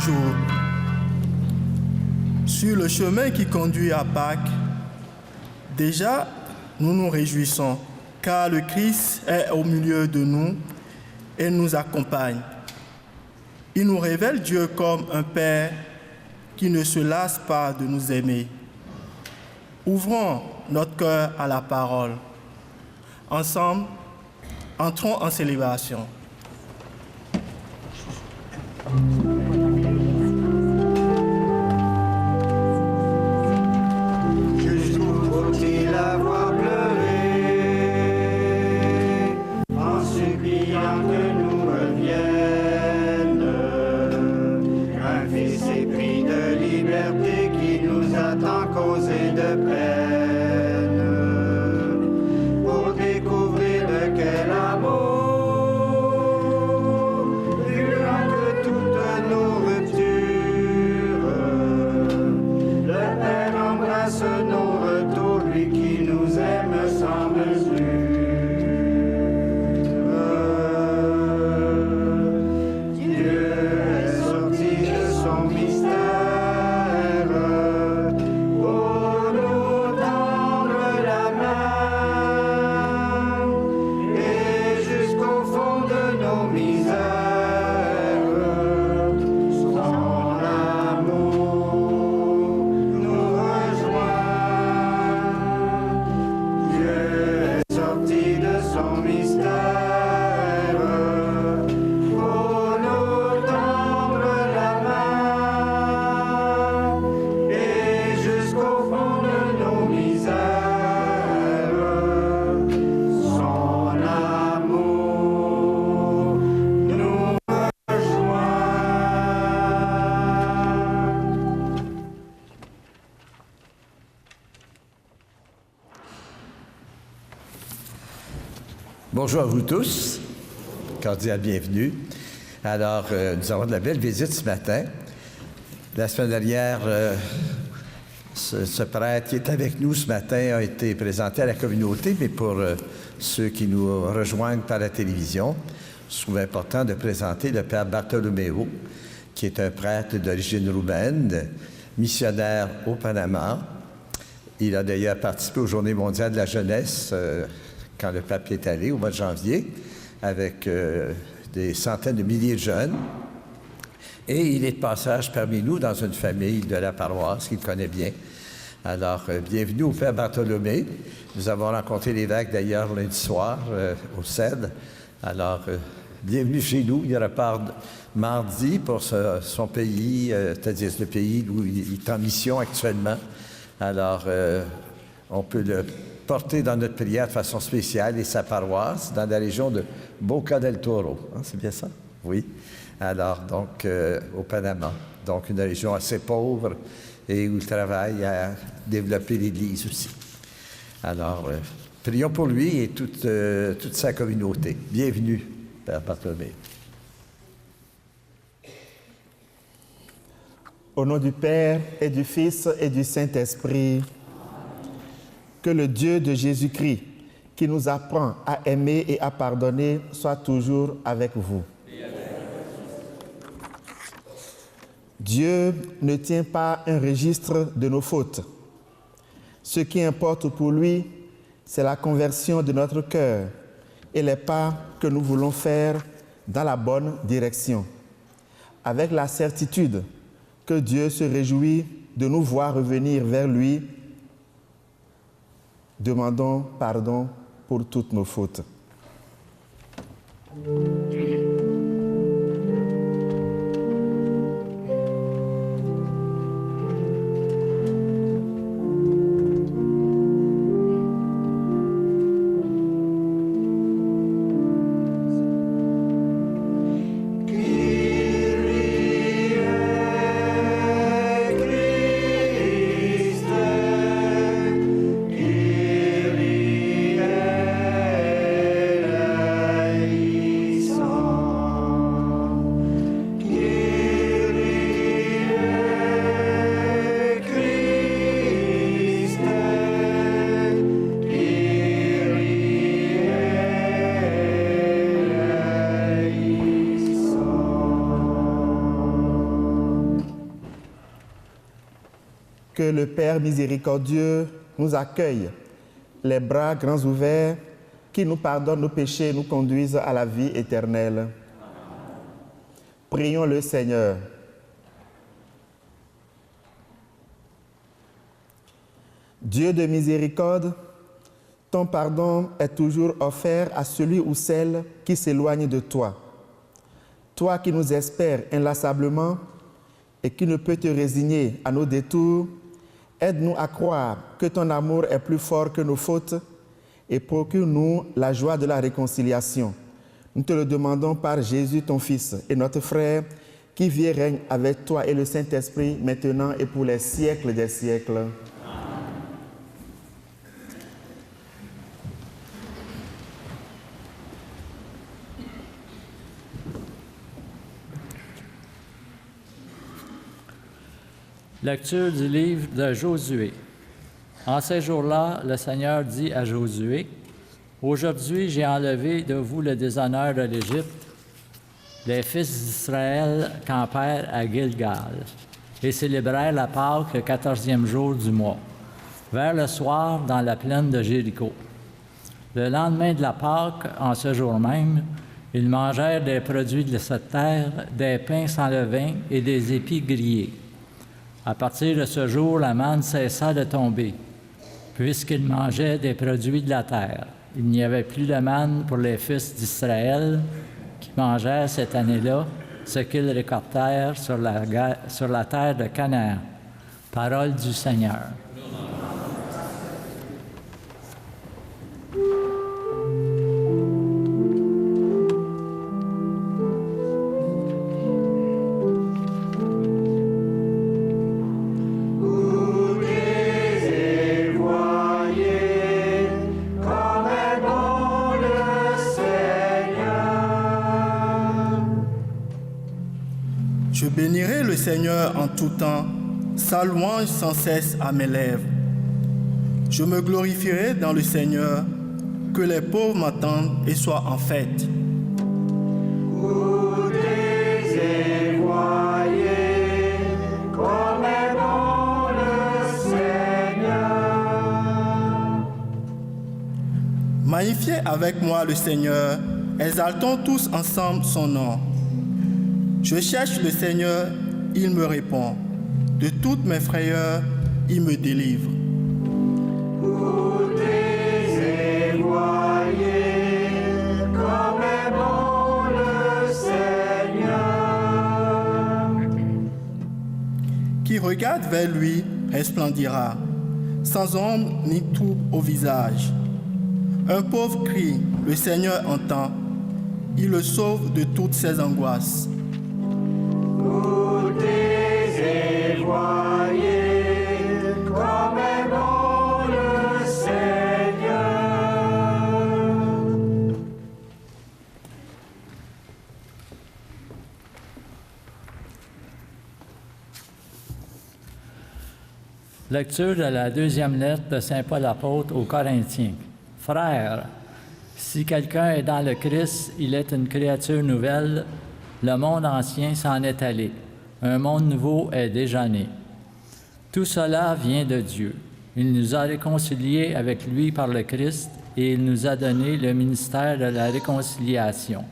jour. Sur le chemin qui conduit à Pâques, déjà, nous nous réjouissons, car le Christ est au milieu de nous et nous accompagne. Il nous révèle Dieu comme un Père qui ne se lasse pas de nous aimer. Ouvrons notre cœur à la parole. Ensemble, entrons en célébration. Bonjour à vous tous, cordial bienvenue. Alors, nous avons de la belle visite ce matin. La semaine dernière, ce prêtre qui est avec nous ce matin a été présenté à la communauté, mais pour ceux qui nous rejoignent par la télévision, je trouve important de présenter le Père Bartholoméo, qui est un prêtre d'origine roumaine, missionnaire au Panama. Il a d'ailleurs participé aux Journées mondiales de la jeunesse quand le pape est allé au mois de janvier, avec des centaines de milliers de jeunes. Et il est de passage parmi nous dans une famille de la paroisse qu'il connaît bien. Alors, bienvenue au Père Bartholomé. Nous avons rencontré l'évêque d'ailleurs lundi soir au CED. Alors, bienvenue chez nous. Il repart mardi pour son pays, c'est-à-dire le pays où il est en mission actuellement. Alors, on peut le porter dans notre prière de façon spéciale et sa paroisse dans la région de Boca del Toro. Hein, c'est bien ça? Oui. Alors, donc, au Panama. Donc, une région assez pauvre et où il travaille à développer l'Église aussi. Alors, prions pour lui et toute sa communauté. Bienvenue, Père Bartholomé. Au nom du Père et du Fils et du Saint-Esprit, que le Dieu de Jésus-Christ, qui nous apprend à aimer et à pardonner, soit toujours avec vous. Dieu ne tient pas un registre de nos fautes. Ce qui importe pour lui, c'est la conversion de notre cœur et les pas que nous voulons faire dans la bonne direction, avec la certitude que Dieu se réjouit de nous voir revenir vers lui. Demandons pardon pour toutes nos fautes. Kyrie eleison. que le Père miséricordieux nous accueille, les bras grands ouverts, qui nous pardonne nos péchés et nous conduise à la vie éternelle. Prions le Seigneur. Dieu de miséricorde, ton pardon est toujours offert à celui ou celle qui s'éloigne de toi. Toi qui nous espères inlassablement et qui ne peut te résigner à nos détours, aide-nous à croire que ton amour est plus fort que nos fautes et procure-nous la joie de la réconciliation. Nous te le demandons par Jésus, ton Fils, et notre frère, qui vit et règne avec toi et le Saint-Esprit, maintenant et pour les siècles des siècles. Lecture du livre de Josué. En ces jours-là, le Seigneur dit à Josué, « Aujourd'hui, j'ai enlevé de vous le déshonneur de l'Égypte. Les fils d'Israël campèrent à Gilgal et célébrèrent la Pâque le 14e jour du mois, vers le soir dans la plaine de Jéricho. Le lendemain de la Pâque, en ce jour même, ils mangèrent des produits de cette terre, des pains sans levain et des épis grillés. À partir de ce jour, la manne cessa de tomber, puisqu'ils mangeaient des produits de la terre. Il n'y avait plus de manne pour les fils d'Israël qui mangèrent cette année-là ce qu'ils récoltèrent sur la terre de Canaan. Parole du Seigneur. Je bénirai le Seigneur en tout temps, sa louange sans cesse à mes lèvres. Je me glorifierai dans le Seigneur, que les pauvres m'attendent et soient en fête. Goûtez et voyez comme est bon le Seigneur. Magnifiez avec moi le Seigneur, exaltons tous ensemble son nom. Je cherche le Seigneur, il me répond. De toutes mes frayeurs, il me délivre. Goûtez et voyez comme est bon le Seigneur. Qui regarde vers lui resplendira, sans ombre ni trouble au visage. Un pauvre crie, le Seigneur entend, il le sauve de toutes ses angoisses. Goûtez et voyez comme est bon le Seigneur. Lecture de la deuxième lettre de Saint Paul apôtre aux Corinthiens. Frères, si quelqu'un est dans le Christ, il est une créature nouvelle. Le monde ancien s'en est allé. Un monde nouveau est déjà né. Tout cela vient de Dieu. Il nous a réconciliés avec lui par le Christ et il nous a donné le ministère de la réconciliation.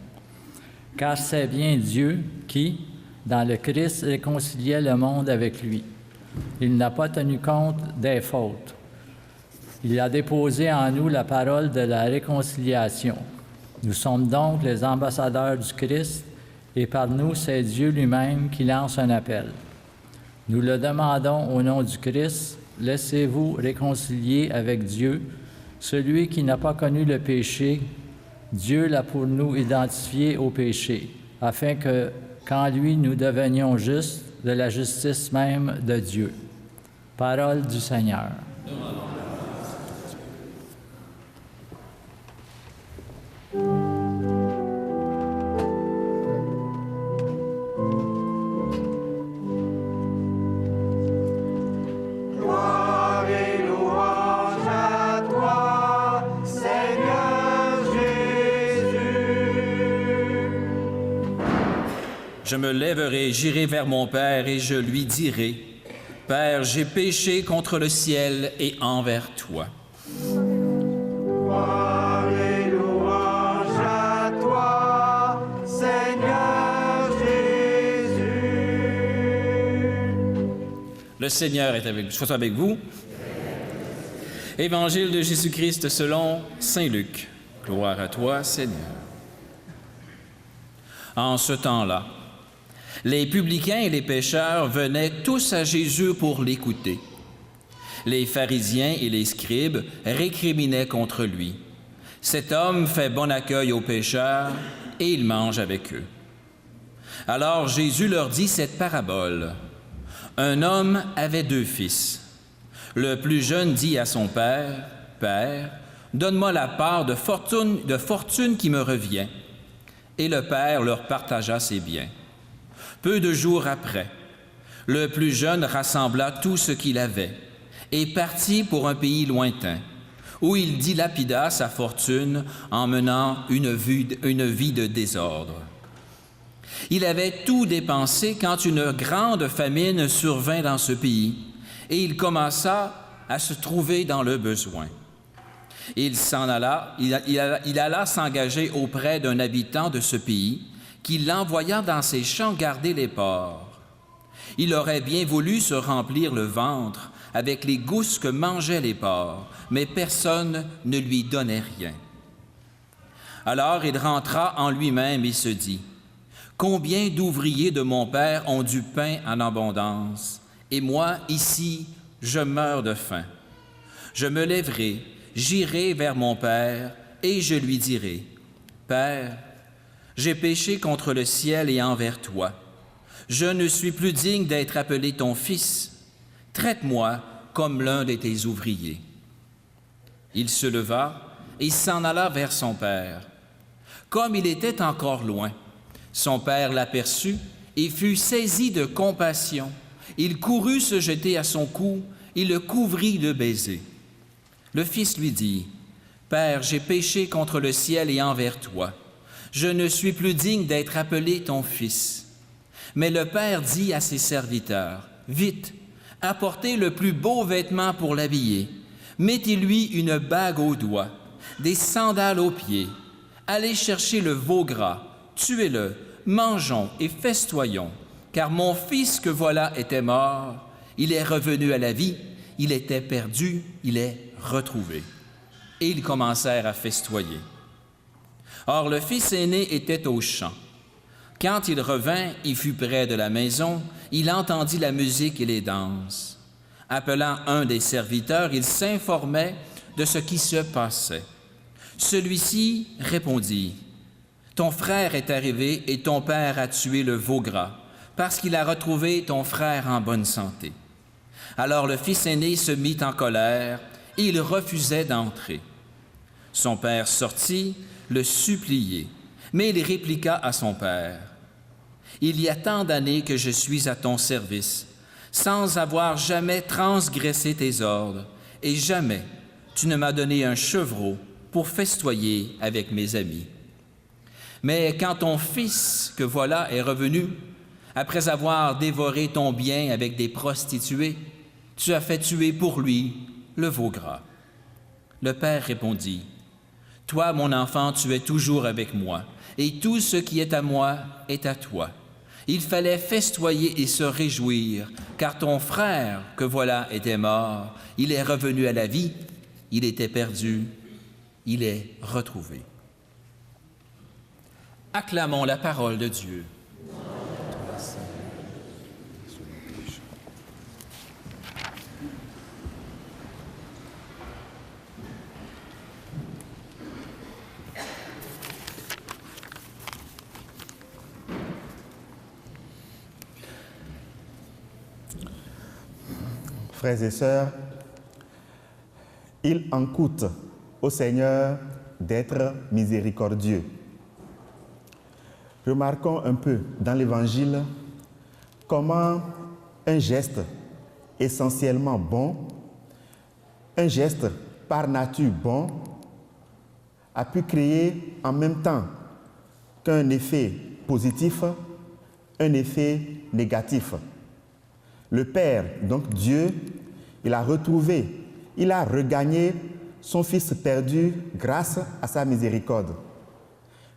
Car c'est bien Dieu qui, dans le Christ, réconciliait le monde avec lui. Il n'a pas tenu compte des fautes. Il a déposé en nous la parole de la réconciliation. Nous sommes donc les ambassadeurs du Christ et par nous, c'est Dieu lui-même qui lance un appel. Nous le demandons au nom du Christ, laissez-vous réconcilier avec Dieu. Celui qui n'a pas connu le péché, Dieu l'a pour nous identifié au péché, afin que, qu'en lui, nous devenions justes de la justice même de Dieu. Parole du Seigneur. Gloire et louange à toi, Seigneur Jésus. Je me lèverai, j'irai vers mon Père et je lui dirai, Père, j'ai péché contre le ciel et envers toi. Gloire et louange à toi, Seigneur Jésus. Le Seigneur est avec vous. Soit avec vous. Évangile de Jésus-Christ selon saint Luc. Gloire à toi, Seigneur. En ce temps-là, les publicains et les pécheurs venaient tous à Jésus pour l'écouter. Les pharisiens et les scribes récriminaient contre lui. Cet homme fait bon accueil aux pécheurs et il mange avec eux. Alors Jésus leur dit cette parabole. Un homme avait 2 fils. Le plus jeune dit à son père, « Père, donne-moi la part de fortune qui me revient. » Et le père leur partagea ses biens. Peu de jours après, le plus jeune rassembla tout ce qu'il avait et partit pour un pays lointain, où il dilapida sa fortune en menant une vie de désordre. Il avait tout dépensé quand une grande famine survint dans ce pays, et il commença à se trouver dans le besoin. Il alla s'engager auprès d'un habitant de ce pays, qui l'envoya dans ses champs garder les porcs. Il aurait bien voulu se remplir le ventre avec les gousses que mangeaient les porcs, mais personne ne lui donnait rien. Alors il rentra en lui-même et se dit, « Combien d'ouvriers de mon père ont du pain en abondance, et moi, ici, je meurs de faim. Je me lèverai, j'irai vers mon père, et je lui dirai, « Père, j'ai péché contre le ciel et envers toi. Je ne suis plus digne d'être appelé ton fils. Traite-moi comme l'un de tes ouvriers. » Il se leva et s'en alla vers son père. Comme il était encore loin, son père l'aperçut et fut saisi de compassion. Il courut se jeter à son cou et le couvrit de baisers. Le fils lui dit, « Père, j'ai péché contre le ciel et envers toi. Je ne suis plus digne d'être appelé ton fils. » Mais le père dit à ses serviteurs, « Vite, apportez le plus beau vêtement pour l'habiller. Mettez-lui une bague au doigt, des sandales aux pieds. Allez chercher le veau gras, tuez-le, mangeons et festoyons. Car mon fils que voilà était mort, il est revenu à la vie, il était perdu, il est retrouvé. » Et ils commencèrent à festoyer. Or, le fils aîné était aux champs. Quand il revint, il fut près de la maison, il entendit la musique et les danses. Appelant un des serviteurs, il s'informait de ce qui se passait. Celui-ci répondit, « Ton frère est arrivé et ton père a tué le veau gras, parce qu'il a retrouvé ton frère en bonne santé. » Alors le fils aîné se mit en colère et il refusait d'entrer. Son père sortit, le suppliait, mais il répliqua à son père, « Il y a tant d'années que je suis à ton service, sans avoir jamais transgressé tes ordres, et jamais tu ne m'as donné un chevreau pour festoyer avec mes amis. Mais quand ton fils, que voilà, est revenu, après avoir dévoré ton bien avec des prostituées, tu as fait tuer pour lui le veau gras. » Le père répondit, « Toi, mon enfant, tu es toujours avec moi, et tout ce qui est à moi est à toi. Il fallait festoyer et se réjouir, car ton frère, que voilà, était mort, il est revenu à la vie, il était perdu, il est retrouvé. » Acclamons la parole de Dieu. Frères et sœurs, il en coûte au Seigneur d'être miséricordieux. Remarquons un peu dans l'Évangile comment un geste essentiellement bon, un geste par nature bon, a pu créer en même temps qu'un effet positif, un effet négatif. Le Père, donc Dieu, il a retrouvé, il a regagné son Fils perdu grâce à sa miséricorde.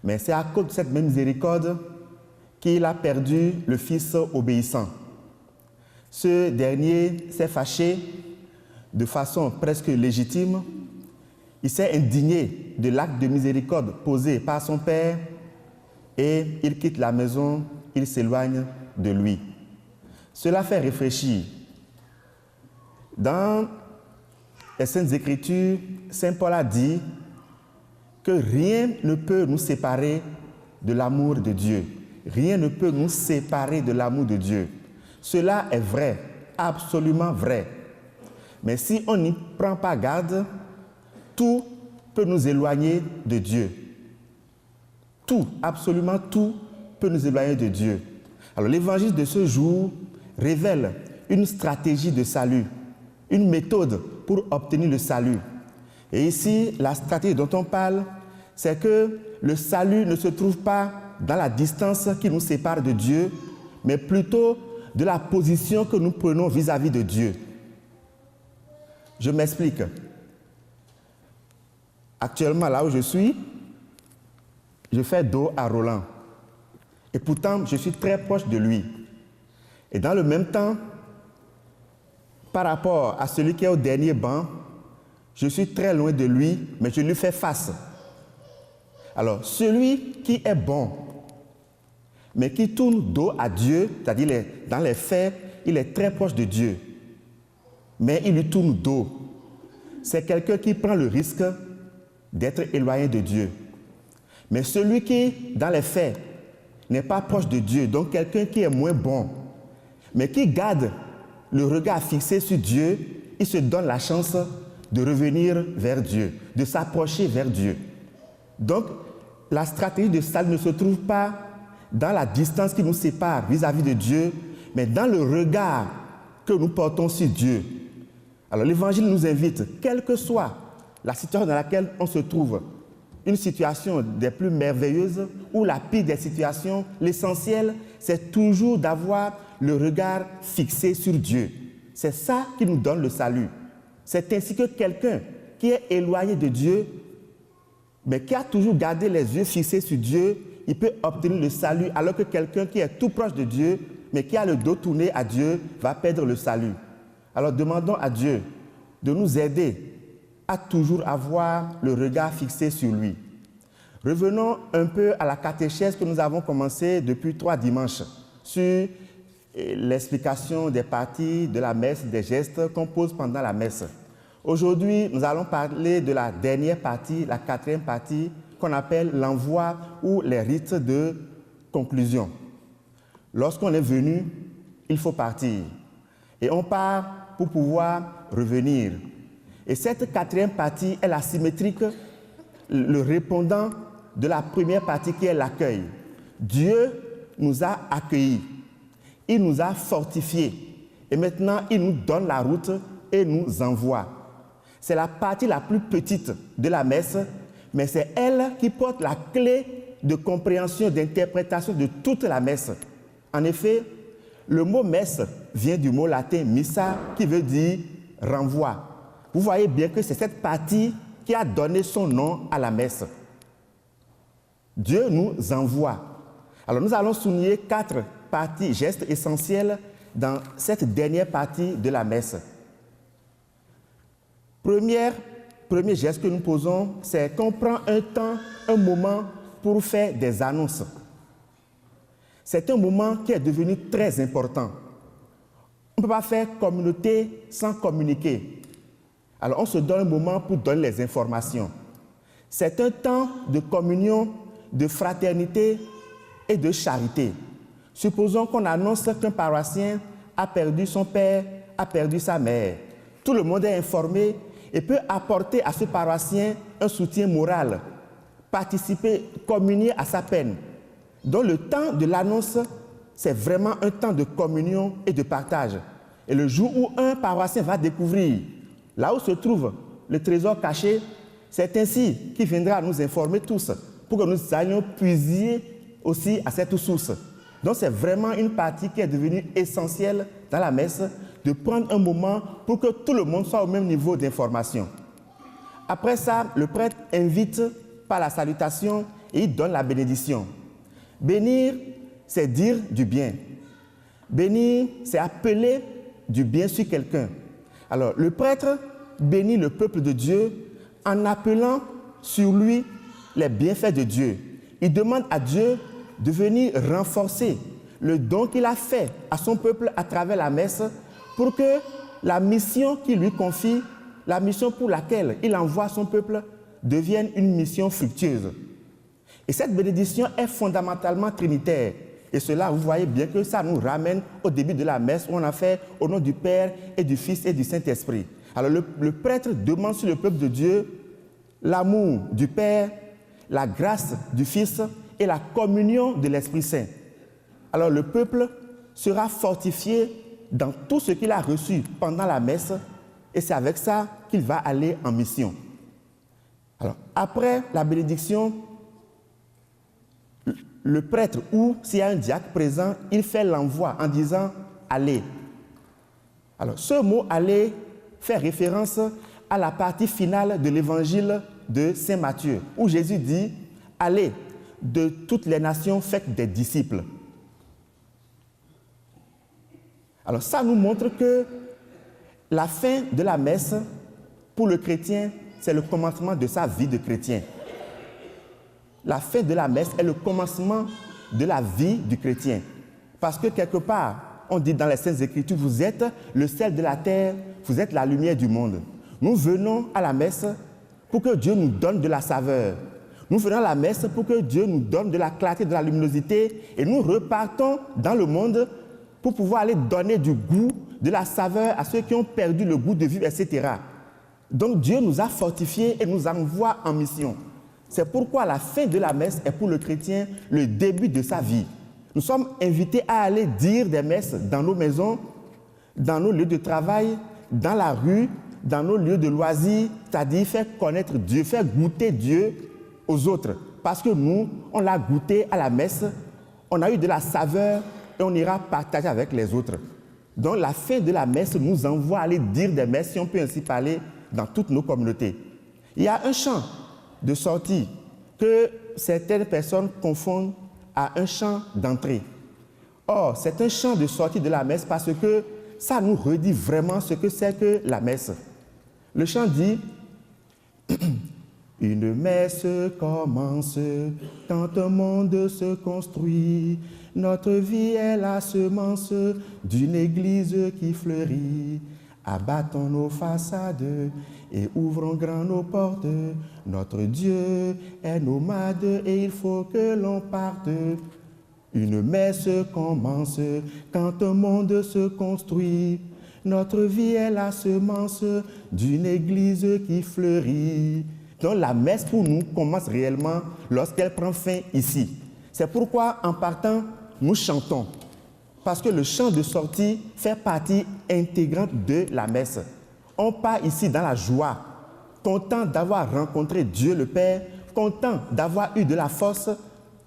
Mais c'est à cause de cette même miséricorde qu'il a perdu le Fils obéissant. Ce dernier s'est fâché de façon presque légitime. Il s'est indigné de l'acte de miséricorde posé par son Père et il quitte la maison, il s'éloigne de lui. Cela fait réfléchir. Dans les Saintes Écritures, Saint Paul a dit que rien ne peut nous séparer de l'amour de Dieu. Rien ne peut nous séparer de l'amour de Dieu. Cela est vrai, absolument vrai. Mais si on n'y prend pas garde, tout peut nous éloigner de Dieu. Tout, absolument tout, peut nous éloigner de Dieu. Alors l'évangile de ce jour révèle une stratégie de salut, une méthode pour obtenir le salut. Et ici, la stratégie dont on parle, c'est que le salut ne se trouve pas dans la distance qui nous sépare de Dieu, mais plutôt de la position que nous prenons vis-à-vis de Dieu. Je m'explique. Actuellement, là où je suis, je fais dos à Roland. Et pourtant, je suis très proche de lui. Et dans le même temps, par rapport à celui qui est au dernier banc, je suis très loin de lui, mais je lui fais face. Alors, celui qui est bon, mais qui tourne dos à Dieu, c'est-à-dire dans les faits, il est très proche de Dieu, mais il lui tourne dos. C'est quelqu'un qui prend le risque d'être éloigné de Dieu. Mais celui qui, dans les faits, n'est pas proche de Dieu, donc quelqu'un qui est moins bon, mais qui garde le regard fixé sur Dieu, il se donne la chance de revenir vers Dieu, de s'approcher vers Dieu. Donc, la stratégie de salut ne se trouve pas dans la distance qui nous sépare vis-à-vis de Dieu, mais dans le regard que nous portons sur Dieu. Alors, l'Évangile nous invite, quelle que soit la situation dans laquelle on se trouve, une situation des plus merveilleuses ou la pire des situations, l'essentiel, c'est toujours d'avoir le regard fixé sur Dieu. C'est ça qui nous donne le salut. C'est ainsi que quelqu'un qui est éloigné de Dieu, mais qui a toujours gardé les yeux fixés sur Dieu, il peut obtenir le salut, alors que quelqu'un qui est tout proche de Dieu, mais qui a le dos tourné à Dieu, va perdre le salut. Alors demandons à Dieu de nous aider à toujours avoir le regard fixé sur lui. Revenons un peu à la catéchèse que nous avons commencé depuis 3 dimanches sur l'explication des parties de la messe, des gestes qu'on pose pendant la messe. Aujourd'hui, nous allons parler de la dernière partie, la 4e partie, qu'on appelle l'envoi ou les rites de conclusion. Lorsqu'on est venu, il faut partir. Et on part pour pouvoir revenir. Et cette 4e partie est la symétrique, le répondant de la première partie qui est l'accueil. Dieu nous a accueillis. Il nous a fortifiés. Et maintenant, il nous donne la route et nous envoie. C'est la partie la plus petite de la messe, mais c'est elle qui porte la clé de compréhension, d'interprétation de toute la messe. En effet, le mot messe vient du mot latin missa, qui veut dire renvoi. Vous voyez bien que c'est cette partie qui a donné son nom à la messe. Dieu nous envoie. Alors nous allons souligner 4 parties, gestes essentiels dans cette dernière partie de la messe. Premier geste que nous posons, c'est qu'on prend un temps, un moment pour faire des annonces. C'est un moment qui est devenu très important. On ne peut pas faire communauté sans communiquer. Alors on se donne un moment pour donner les informations. C'est un temps de communion, de fraternité et de charité. Supposons qu'on annonce qu'un paroissien a perdu son père, a perdu sa mère. Tout le monde est informé et peut apporter à ce paroissien un soutien moral, participer, communier à sa peine. Donc le temps de l'annonce, c'est vraiment un temps de communion et de partage. Et le jour où un paroissien va découvrir là où se trouve le trésor caché, c'est ainsi qu'il viendra nous informer tous, pour que nous allions puiser aussi à cette source. Donc c'est vraiment une partie qui est devenue essentielle dans la messe, de prendre un moment pour que tout le monde soit au même niveau d'information. Après ça, le prêtre invite par la salutation et il donne la bénédiction. Bénir, c'est dire du bien. Bénir, c'est appeler du bien sur quelqu'un. Alors, le prêtre bénit le peuple de Dieu en appelant sur lui les bienfaits de Dieu. Il demande à Dieu de venir renforcer le don qu'il a fait à son peuple à travers la messe pour que la mission qu'il lui confie, la mission pour laquelle il envoie son peuple, devienne une mission fructueuse. Et cette bénédiction est fondamentalement trinitaire. Et cela, vous voyez bien que ça nous ramène au début de la messe où on a fait au nom du Père et du Fils et du Saint-Esprit. Alors le prêtre demande sur le peuple de Dieu l'amour du Père, la grâce du Fils et la communion de l'Esprit Saint. Alors le peuple sera fortifié dans tout ce qu'il a reçu pendant la messe et c'est avec ça qu'il va aller en mission. Alors après la bénédiction, le prêtre ou s'il y a un diacre présent, il fait l'envoi en disant « allez ». Alors ce mot « aller » fait référence à la partie finale de l'évangile de Saint Matthieu, où Jésus dit « allez de toutes les nations, faites des disciples ». Alors ça nous montre que la fin de la messe, pour le chrétien, c'est le commencement de sa vie de chrétien. La fin de la messe est le commencement de la vie du chrétien. Parce que quelque part, on dit dans les Saintes Écritures, vous êtes le sel de la terre, vous êtes la lumière du monde. Nous venons à la messe pour que Dieu nous donne de la saveur. Nous venons à la messe pour que Dieu nous donne de la clarté, de la luminosité, et nous repartons dans le monde pour pouvoir aller donner du goût, de la saveur à ceux qui ont perdu le goût de vivre, etc. Donc Dieu nous a fortifiés et nous envoie en mission. C'est pourquoi la fin de la messe est pour le chrétien le début de sa vie. Nous sommes invités à aller dire des messes dans nos maisons, dans nos lieux de travail, dans la rue, dans nos lieux de loisirs, c'est-à-dire faire connaître Dieu, faire goûter Dieu aux autres. Parce que nous, on l'a goûté à la messe, on a eu de la saveur et on ira partager avec les autres. Donc la fin de la messe nous envoie à aller dire des messes, si on peut ainsi parler, dans toutes nos communautés. Il y a un chant de sortie que certaines personnes confondent à un chant d'entrée. Or, c'est un chant de sortie de la messe parce que ça nous redit vraiment ce que c'est que la messe. Le chant dit « Une messe commence quand un monde se construit. Notre vie est la semence d'une église qui fleurit. Abattons nos façades et ouvrons grand nos portes. Notre Dieu est nomade et il faut que l'on parte. Une messe commence quand un monde se construit. Notre vie est la semence d'une église qui fleurit. » Donc la messe pour nous commence réellement lorsqu'elle prend fin ici. C'est pourquoi en partant, nous chantons. Parce que le chant de sortie fait partie intégrante de la messe. On part ici dans la joie, content d'avoir rencontré Dieu le Père, content d'avoir eu de la force,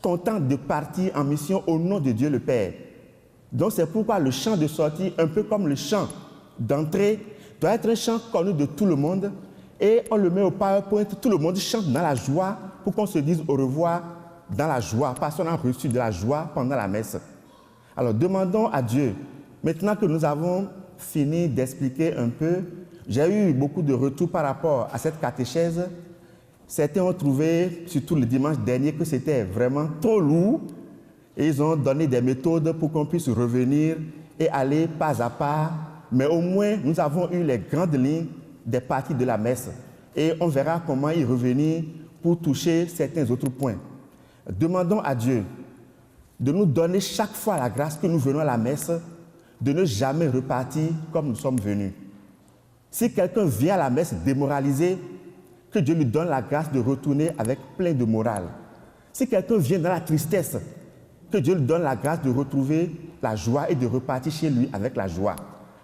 content de partir en mission au nom de Dieu le Père. Donc c'est pourquoi le chant de sortie, un peu comme le chant d'entrée, doit être un chant connu de tout le monde et on le met au PowerPoint, tout le monde chante dans la joie pour qu'on se dise au revoir dans la joie, parce qu'on a reçu de la joie pendant la messe. Alors demandons à Dieu, maintenant que nous avons fini d'expliquer un peu, j'ai eu beaucoup de retours par rapport à cette catéchèse. Certains ont trouvé, surtout le dimanche dernier, que c'était vraiment trop lourd et ils ont donné des méthodes pour qu'on puisse revenir et aller pas à pas. Mais au moins, nous avons eu les grandes lignes des parties de la messe et on verra comment y revenir pour toucher certains autres points. Demandons à Dieu de nous donner chaque fois la grâce que nous venons à la messe, de ne jamais repartir comme nous sommes venus. Si quelqu'un vient à la messe démoralisé, que Dieu lui donne la grâce de retourner avec plein de morale. Si quelqu'un vient dans la tristesse, que Dieu lui donne la grâce de retrouver la joie et de repartir chez lui avec la joie.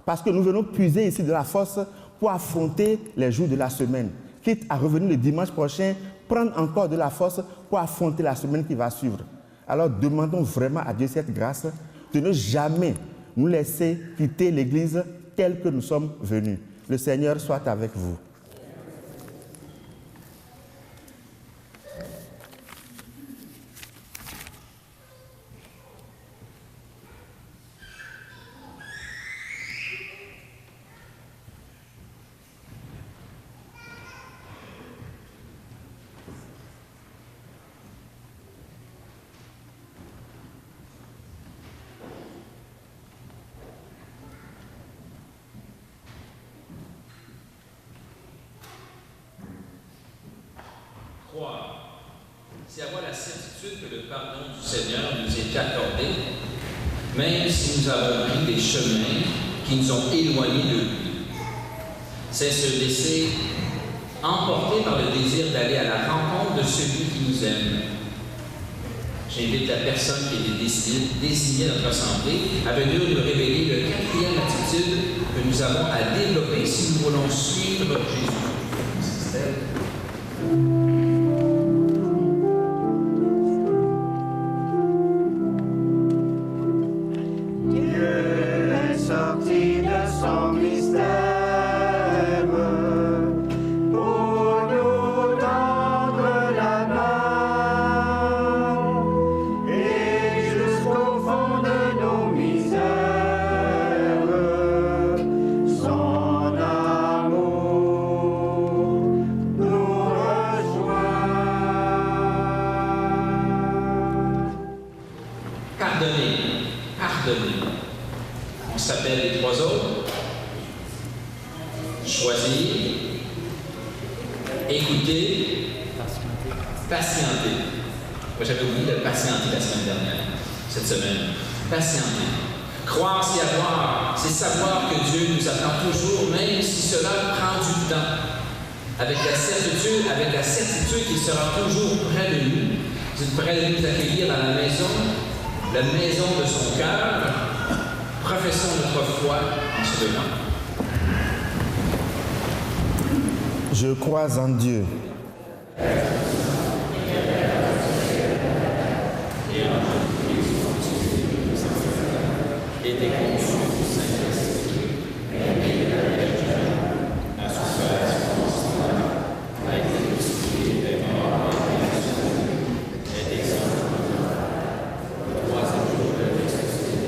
Parce que nous venons puiser ici de la force pour affronter les jours de la semaine, quitte à revenir le dimanche prochain, prendre encore de la force pour affronter la semaine qui va suivre. Alors demandons vraiment à Dieu cette grâce de ne jamais nous laisser quitter l'Église telle que nous sommes venus. Le Seigneur soit avec vous. Croire, c'est avoir la certitude que le pardon du Seigneur nous est accordé, même si nous avons pris des chemins qui nous ont éloignés de lui. C'est se laisser emporter par le désir d'aller à la rencontre de celui qui nous aime. J'invite la personne qui était désignée à notre assemblée à venir nous révéler le 4e attitude que nous avons à développer si nous voulons suivre Jésus. Sorti de son mystère pour nous tendre la main et jusqu'au fond de nos misères son amour nous rejoint. Pardonnez, pardonnez. On s'appelle les 3 autres. Choisir, écouter, patienter. Moi, j'avais oublié de patienter la semaine dernière, cette semaine. Patienter. Croire, c'est avoir, c'est savoir que Dieu nous attend toujours, même si cela prend du temps. Avec la certitude qu'il sera toujours près de nous, près de nous accueillir dans la maison de son cœur. Professons notre foi en ce moment. Je crois en Dieu. Et des conçus du Saint-Esprit, a souffert constamment, a été crucifié des morts et des hommes. Le 3e jour de ressuscité.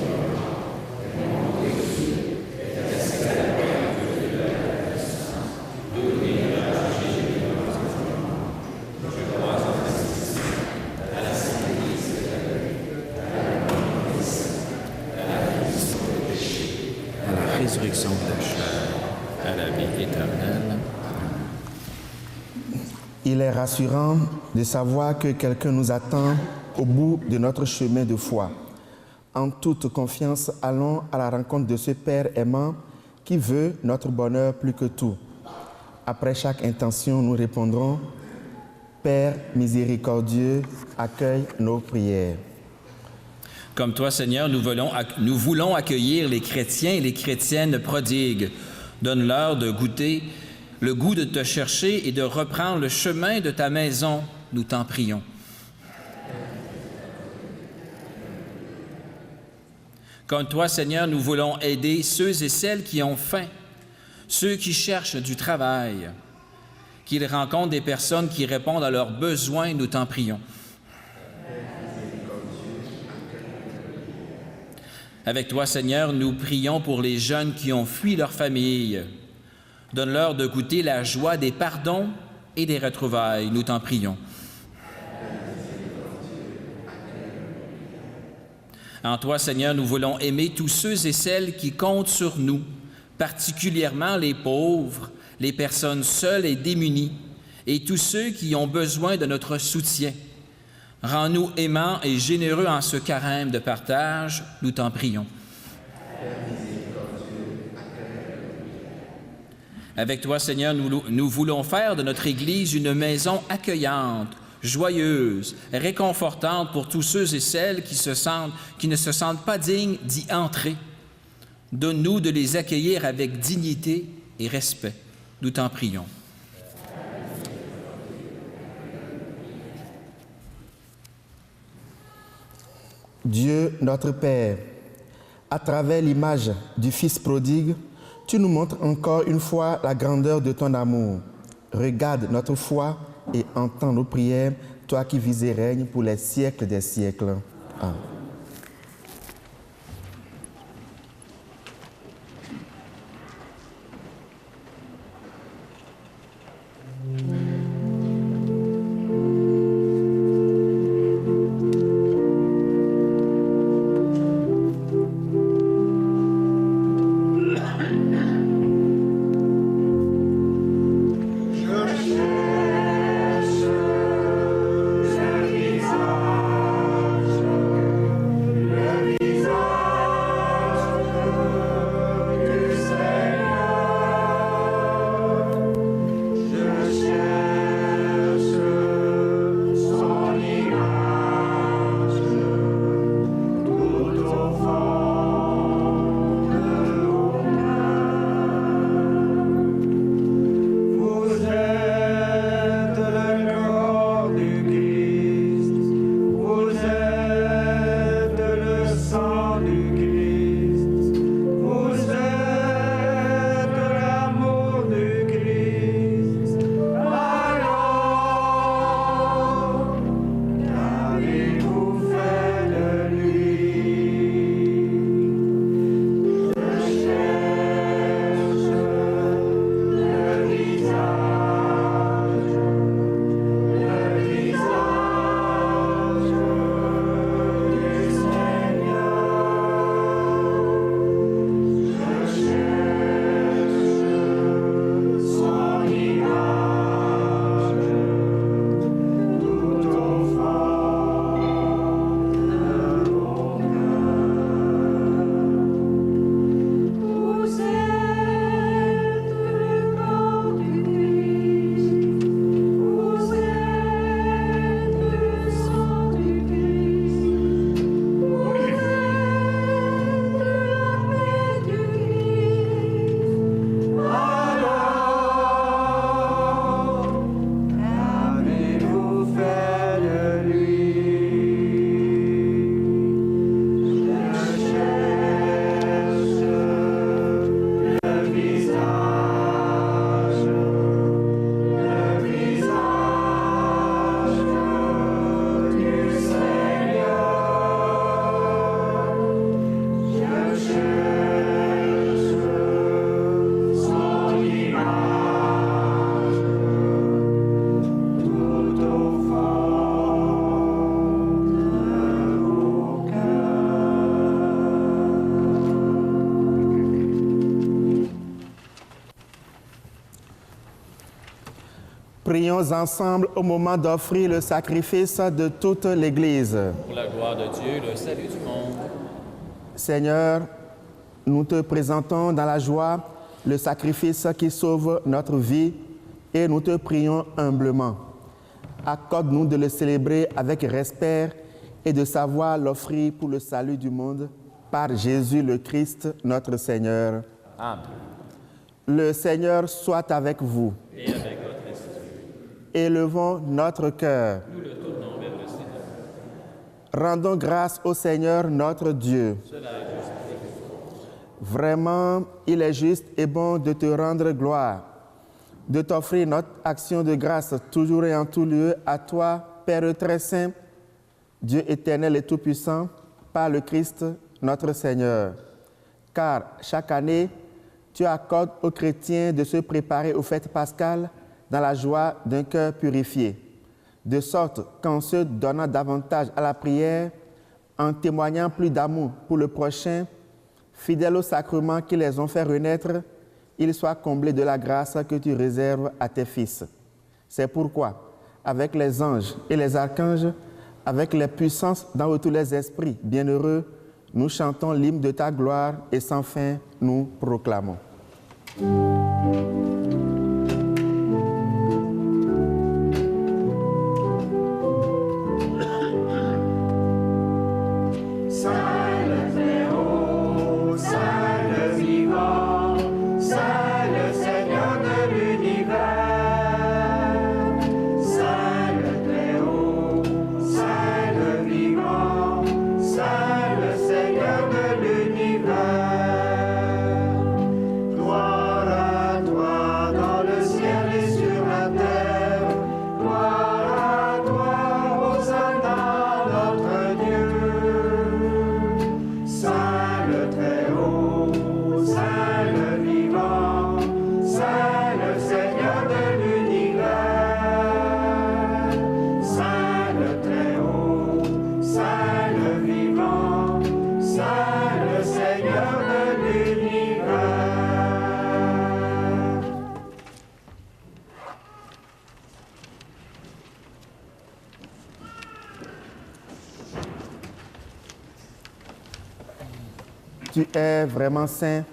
Résurrection de la chair, à la vie éternelle. Il est rassurant de savoir que quelqu'un nous attend au bout de notre chemin de foi. En toute confiance, allons à la rencontre de ce Père aimant qui veut notre bonheur plus que tout. Après chaque intention, nous répondrons « Père miséricordieux, accueille nos prières ». Comme toi, Seigneur, nous voulons accueillir les chrétiens et les chrétiennes prodigues. Donne-leur de goûter le goût de te chercher et de reprendre le chemin de ta maison, nous t'en prions. Comme toi, Seigneur, nous voulons aider ceux et celles qui ont faim, ceux qui cherchent du travail, qu'ils rencontrent des personnes qui répondent à leurs besoins, nous t'en prions. Avec toi, Seigneur, nous prions pour les jeunes qui ont fui leur famille. Donne-leur de goûter la joie des pardons et des retrouvailles. Nous t'en prions. En toi, Seigneur, nous voulons aimer tous ceux et celles qui comptent sur nous, particulièrement les pauvres, les personnes seules et démunies, et tous ceux qui ont besoin de notre soutien. Rends-nous aimants et généreux en ce carême de partage, nous t'en prions. Avec toi, Seigneur, nous voulons faire de notre Église une maison accueillante, joyeuse, réconfortante pour tous ceux et celles qui ne se sentent pas dignes d'y entrer. Donne-nous de les accueillir avec dignité et respect. Nous t'en prions. Dieu notre Père, À travers l'image du Fils prodigue, tu nous montres encore une fois la grandeur de ton amour. Regarde notre foi et entends nos prières, toi qui vis et règnes pour les siècles des siècles. Amen. Prions ensemble au moment d'offrir le sacrifice de toute l'Église. Pour la gloire de Dieu, le salut du monde. Seigneur, nous te présentons dans la joie le sacrifice qui sauve notre vie et nous te prions humblement. Accorde-nous de le célébrer avec respect et de savoir l'offrir pour le salut du monde par Jésus le Christ, notre Seigneur. Amen. Le Seigneur soit avec vous. Et avec votre esprit. Élevons notre cœur. Nous le tournons vers le Seigneur. Rendons grâce au Seigneur notre Dieu. Cela est juste. Vraiment, il est juste et bon de te rendre gloire, de t'offrir notre action de grâce toujours et en tout lieu à toi, Père très saint, Dieu éternel et tout-puissant, par le Christ notre Seigneur. Car chaque année, tu accordes aux chrétiens de se préparer aux fêtes pascales dans la joie d'un cœur purifié, de sorte qu'en se donnant davantage à la prière, en témoignant plus d'amour pour le prochain, fidèles aux sacrements qui les ont fait renaître, ils soient comblés de la grâce que tu réserves à tes fils. C'est pourquoi, avec les anges et les archanges, avec les puissances dans tous les esprits bienheureux, nous chantons l'hymne de ta gloire et sans fin nous proclamons. Seigneur de l'univers. tu es vraiment saint,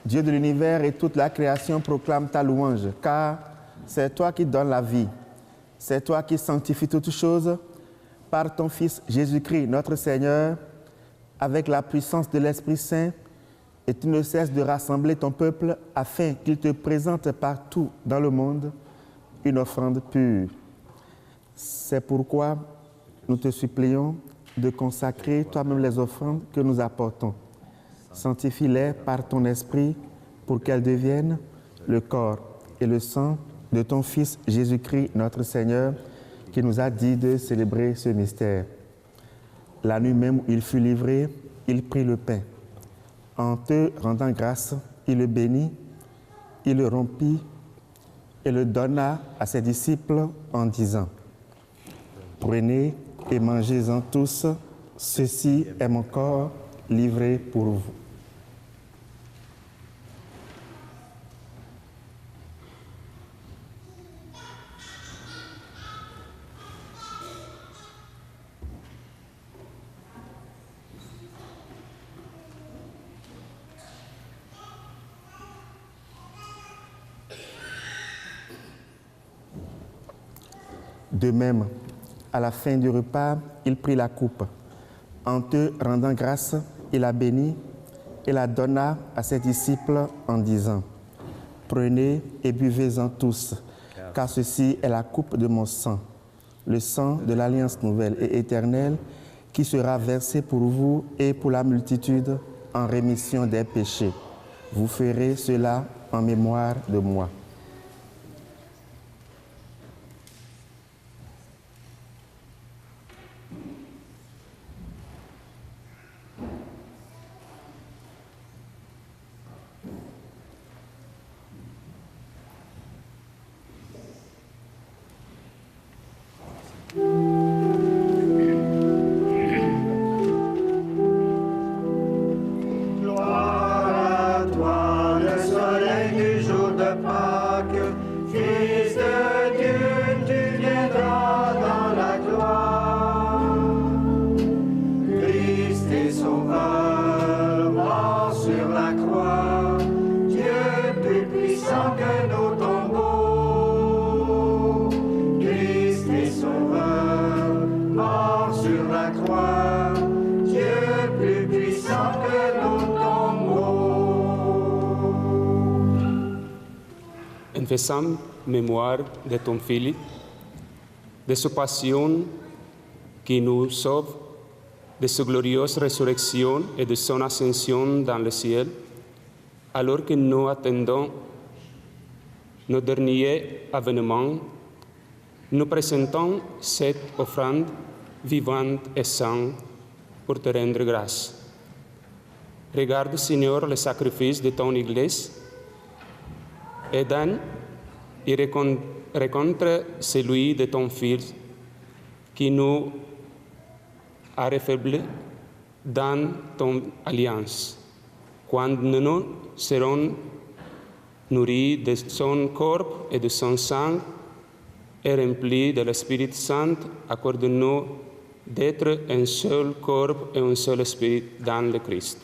Dieu de l'univers, et toute la création proclame ta louange, car c'est toi qui donnes la vie. C'est toi qui sanctifies toutes choses par ton Fils Jésus-Christ, notre Seigneur, avec la puissance de l'Esprit Saint, et tu ne cesses de rassembler ton peuple afin qu'il te présente partout dans le monde une offrande pure. C'est pourquoi nous te supplions de consacrer toi-même les offrandes que nous apportons. Sanctifie-les par ton esprit pour qu'elles deviennent le corps et le sang de ton Fils Jésus-Christ, notre Seigneur, qui nous a dit de célébrer ce mystère. La nuit même où il fut livré, il prit le pain. En te rendant grâce, il le bénit, il le rompit et le donna à ses disciples en disant : « Prenez et mangez-en tous, ceci est mon corps livré pour vous. » De même, à la fin du repas, il prit la coupe. En te rendant grâce, il la bénit et la donna à ses disciples en disant : « Prenez et buvez-en tous, car ceci est la coupe de mon sang, le sang de l'alliance nouvelle et éternelle, qui sera versé pour vous et pour la multitude en rémission des péchés. Vous ferez cela en mémoire de moi. » En faisant mémoire de ton Fils, de sa passion qui nous sauve, de sa glorieuse résurrection et de son ascension dans le ciel, alors que nous attendons nos derniers avènements, nous présentons cette offrande vivante et sainte pour te rendre grâce. Regarde, Seigneur, le sacrifice de ton Église et donne et rencontre celui de ton Fils qui nous a réféblés dans ton alliance. Quand nous serons nourris de son corps et de son sang et remplis de l'Esprit Saint, accorde-nous d'être un seul corps et un seul esprit dans le Christ.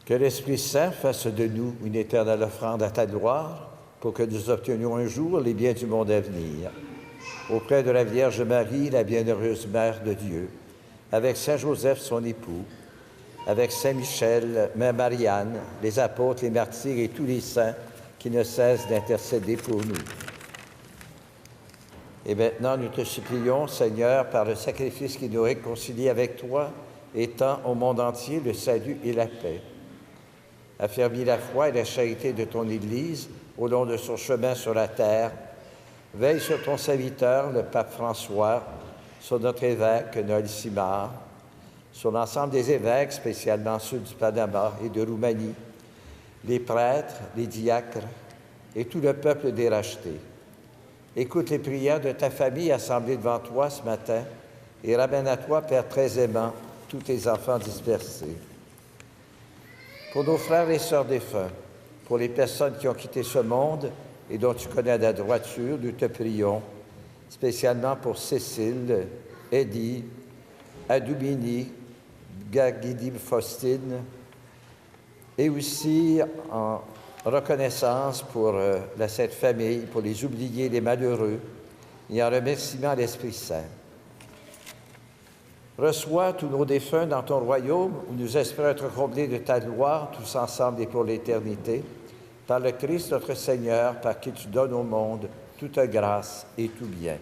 Que l'Esprit Saint fasse de nous une éternelle offrande à ta gloire, pour que nous obtenions un jour les biens du monde à venir. Auprès de la Vierge Marie, la bienheureuse Mère de Dieu, avec Saint Joseph, son époux, avec Saint Michel, Mère Marianne, les apôtres, les martyrs et tous les saints qui ne cessent d'intercéder pour nous. Et maintenant, nous te supplions, Seigneur, par le sacrifice qui nous réconcilie avec toi, étends au monde entier le salut et la paix. Affermis la foi et la charité de ton Église au long de son chemin sur la terre. Veille sur ton serviteur, le pape François, sur notre évêque, Noël Simard, sur l'ensemble des évêques, spécialement ceux du Panama et de Roumanie, les prêtres, les diacres et tout le peuple des rachetés. Écoute les prières de ta famille assemblée devant toi ce matin et ramène à toi, Père très aimant, tous tes enfants dispersés. Pour nos frères et sœurs défunts, pour les personnes qui ont quitté ce monde et dont tu connais la droiture, nous te prions, spécialement pour Cécile, Eddie, à Doubigny, Guigui Faustine, et aussi en reconnaissance pour la Sainte Famille, pour les oubliés, les malheureux, et en remerciement à l'Esprit Saint. Reçois tous nos défunts dans ton royaume, où nous espérons être comblés de ta gloire, tous ensemble et pour l'éternité, par le Christ notre Seigneur, par qui tu donnes au monde toute grâce et tout bien.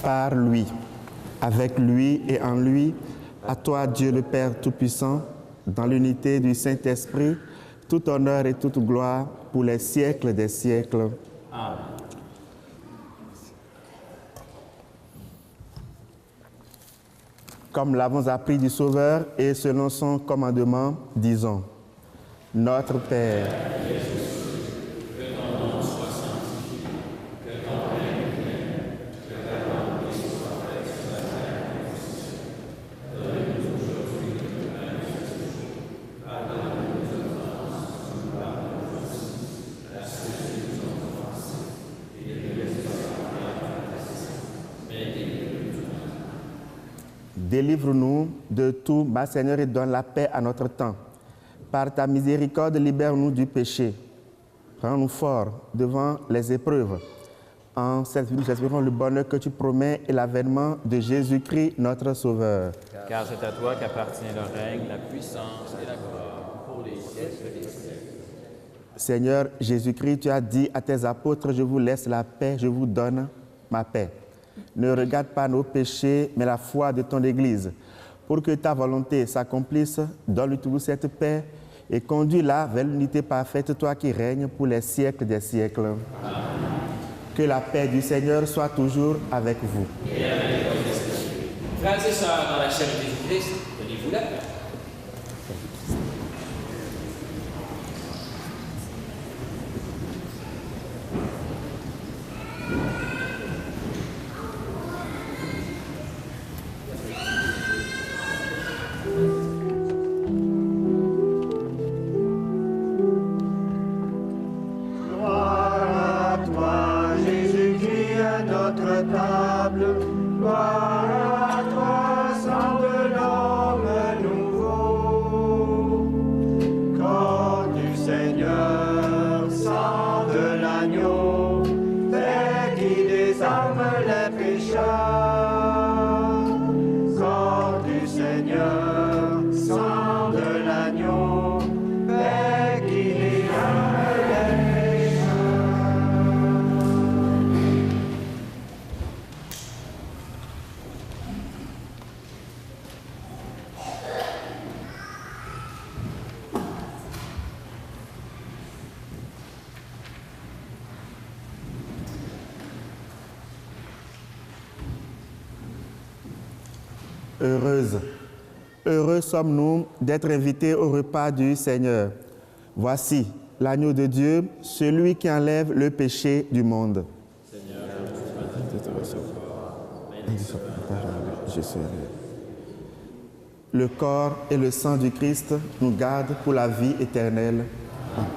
Par lui, avec lui et en lui, à toi Dieu le Père Tout-Puissant, dans l'unité du Saint-Esprit, tout honneur et toute gloire pour les siècles des siècles. Amen. Comme l'avons appris du Sauveur et selon son commandement, disons, Notre Père, délivre-nous de tout, ma Seigneur, et donne la paix à notre temps. Par ta miséricorde, libère-nous du péché. Rends-nous forts devant les épreuves. En cette vie, nous espérons le bonheur que tu promets et l'avènement de Jésus-Christ, notre Sauveur. Car c'est à toi qu'appartient le règne, la puissance et la gloire pour les siècles des siècles. Seigneur Jésus-Christ, tu as dit à tes apôtres, je vous laisse la paix, je vous donne ma paix. Ne regarde pas nos péchés, mais la foi de ton Église. Pour que ta volonté s'accomplisse, donne-lui toujours cette paix et conduis-la vers l'unité parfaite, toi qui règnes pour les siècles des siècles. Amen. Que la paix du Seigneur soit toujours avec vous. Et avec votre esprit. Frères et sœurs, dans la charité du Christ, donnez-vous la paix. Heureux sommes-nous d'être invités au repas du Seigneur. Voici l'agneau de Dieu, celui qui enlève le péché du monde. Seigneur, le corps et le sang du Christ nous gardent pour la vie éternelle. Amen.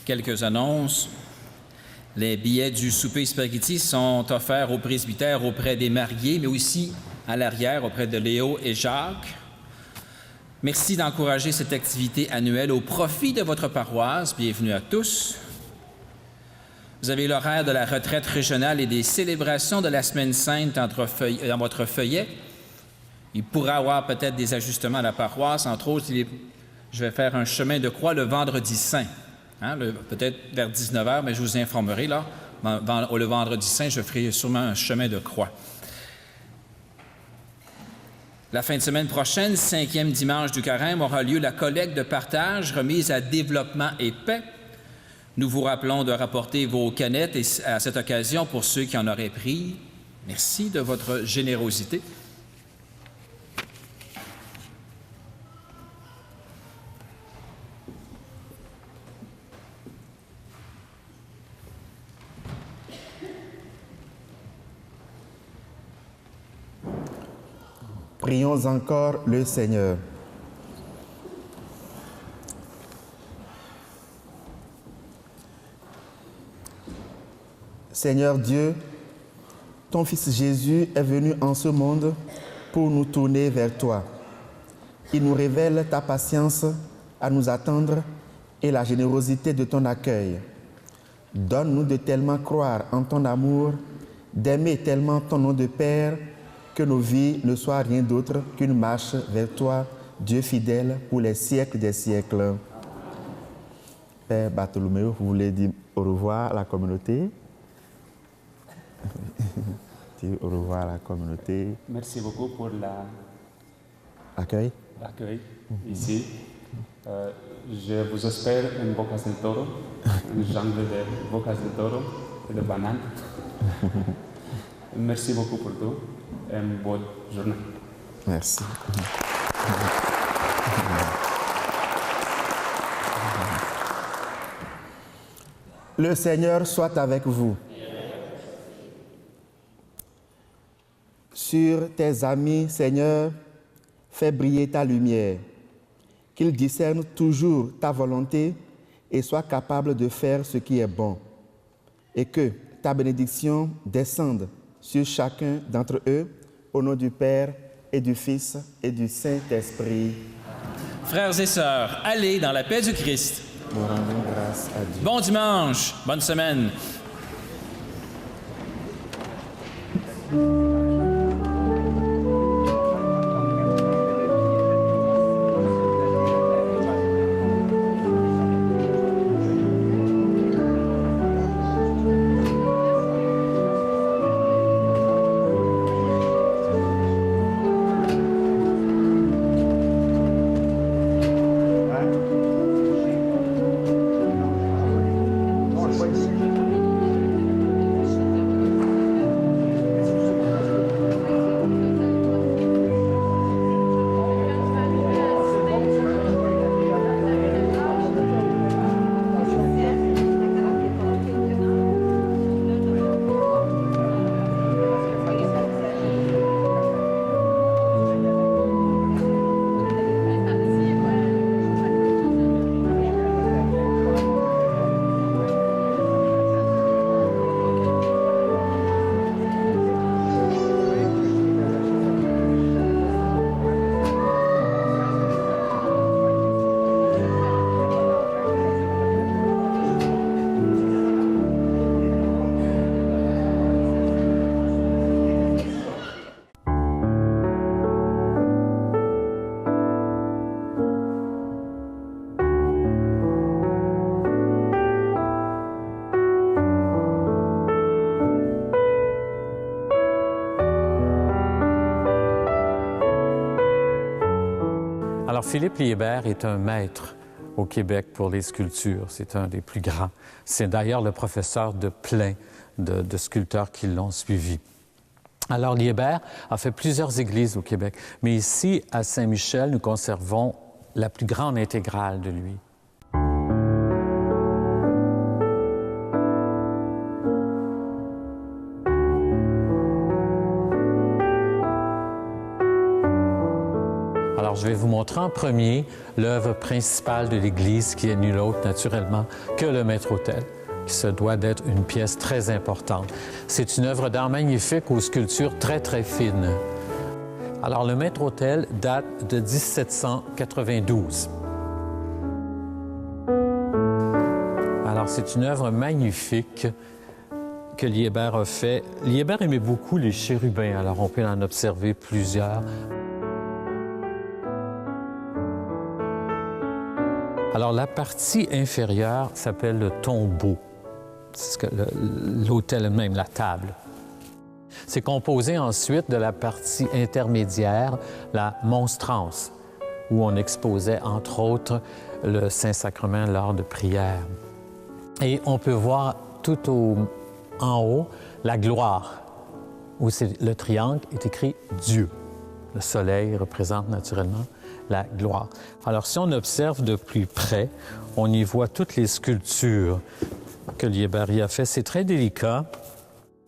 Quelques annonces. Les billets du souper spaghetti sont offerts au presbytère auprès des mariés, mais aussi à l'arrière auprès de Léo et Jacques. Merci d'encourager cette activité annuelle au profit de votre paroisse. Bienvenue à tous. Vous avez l'horaire de la retraite régionale et des célébrations de la Semaine Sainte dans votre feuillet. Il pourra y avoir peut-être des ajustements à la paroisse. Entre autres, je vais faire un chemin de croix le vendredi saint. Peut-être vers 19h, mais je vous informerai là. Le vendredi saint, je ferai sûrement un chemin de croix. La fin de semaine prochaine, 5e dimanche du carême, aura lieu la collecte de partage remise à Développement et Paix. Nous vous rappelons de rapporter vos canettes et à cette occasion, pour ceux qui en auraient pris, merci de votre générosité. Prions encore le Seigneur. Seigneur Dieu, ton Fils Jésus est venu en ce monde pour nous tourner vers toi. Il nous révèle ta patience à nous attendre et la générosité de ton accueil. Donne-nous de tellement croire en ton amour, d'aimer tellement ton nom de Père, que nos vies ne soient rien d'autre qu'une marche vers toi, Dieu fidèle, pour les siècles des siècles. Père Bartholoméo, vous voulez dire au revoir à la communauté? Dire au revoir à la communauté. Merci beaucoup pour l'accueil ici. Je vous espère une bocas del toro, une jungle de bocas del toro et de bananes. Merci beaucoup pour tout et une bonne journée. Merci. Le Seigneur soit avec vous. Sur tes amis, Seigneur, fais briller ta lumière, qu'ils discernent toujours ta volonté et soient capables de faire ce qui est bon, et que ta bénédiction descende sur chacun d'entre eux, au nom du Père et du Fils et du Saint-Esprit. Frères et sœurs, allez dans la paix du Christ. Nous rendons grâce à Dieu. Bon dimanche, bonne semaine. Alors, Philippe Liébert est un maître au Québec pour les sculptures. C'est un des plus grands. C'est d'ailleurs le professeur de plein de sculpteurs qui l'ont suivi. Alors, Liébert a fait plusieurs églises au Québec, mais ici, à Saint-Michel, nous conservons la plus grande intégrale de lui. Alors, je vais vous montrer en premier l'œuvre principale de l'Église, qui est nulle autre, naturellement, que le maître-autel, qui se doit d'être une pièce très importante. C'est une œuvre d'art magnifique aux sculptures très, très fines. Alors, le maître-autel date de 1792. Alors, c'est une œuvre magnifique que Liébert a fait. Liébert aimait beaucoup les chérubins, alors on peut en observer plusieurs. Alors, la partie inférieure s'appelle le tombeau. C'est l'autel même, la table. C'est composé ensuite de la partie intermédiaire, la monstrance, où on exposait, entre autres, le Saint-Sacrement lors de prières. Et on peut voir tout en haut la gloire, où le triangle est écrit Dieu. Le soleil représente naturellement la gloire. Alors, si on observe de plus près, on y voit toutes les sculptures que Liébert y a fait. C'est très délicat.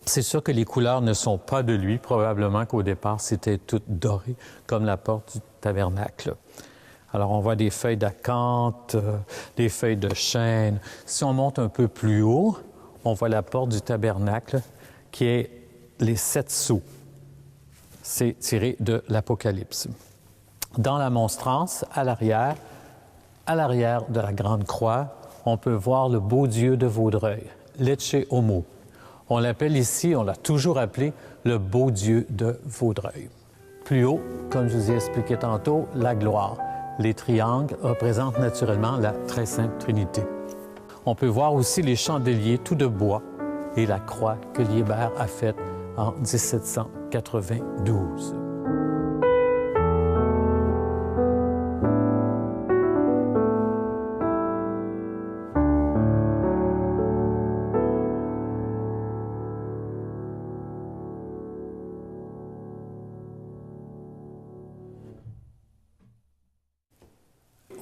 C'est sûr que les couleurs ne sont pas de lui. Probablement qu'au départ, c'était tout doré, comme la porte du tabernacle. Alors, on voit des feuilles d'acanthe, des feuilles de chêne. Si on monte un peu plus haut, on voit la porte du tabernacle, qui est les 7 sceaux. C'est tiré de l'Apocalypse. Dans la monstrance, à l'arrière de la grande croix, on peut voir le beau Dieu de Vaudreuil, l'Ecce Homo. On l'appelle ici, on l'a toujours appelé, le beau Dieu de Vaudreuil. Plus haut, comme je vous ai expliqué tantôt, la gloire. Les triangles représentent naturellement la Très Sainte Trinité. On peut voir aussi les chandeliers tout de bois et la croix que Liébert a faite en 1792.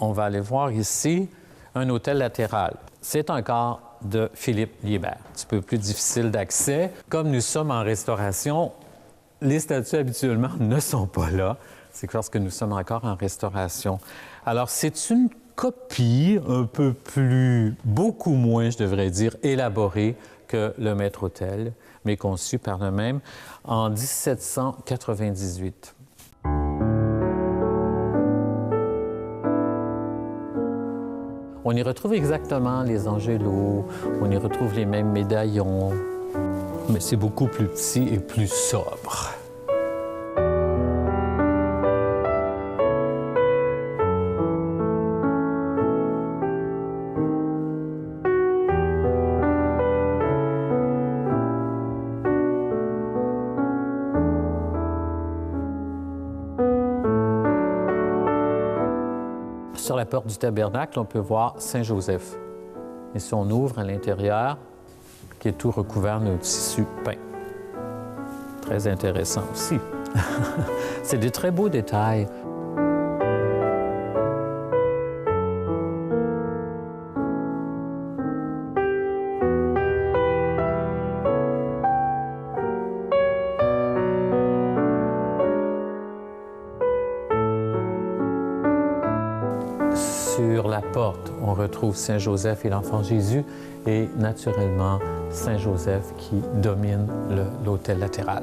On va aller voir ici un autel latéral. C'est un corps de Philippe Liébert, un petit peu plus difficile d'accès. Comme nous sommes en restauration, les statues habituellement ne sont pas là. C'est parce que nous sommes encore en restauration. Alors, c'est une copie un peu plus, beaucoup moins, je devrais dire, élaborée que le maître-autel, mais conçu par le même en 1798. On y retrouve exactement les angélos, on y retrouve les mêmes médaillons, mais c'est beaucoup plus petit et plus sobre. Sur la porte du tabernacle, on peut voir Saint-Joseph. Et si on ouvre à l'intérieur, qui est tout recouvert d'un tissu peint. Très intéressant aussi. C'est des très beaux détails. Sur la porte, on retrouve Saint-Joseph et l'Enfant Jésus et naturellement Saint-Joseph qui domine l'autel latéral.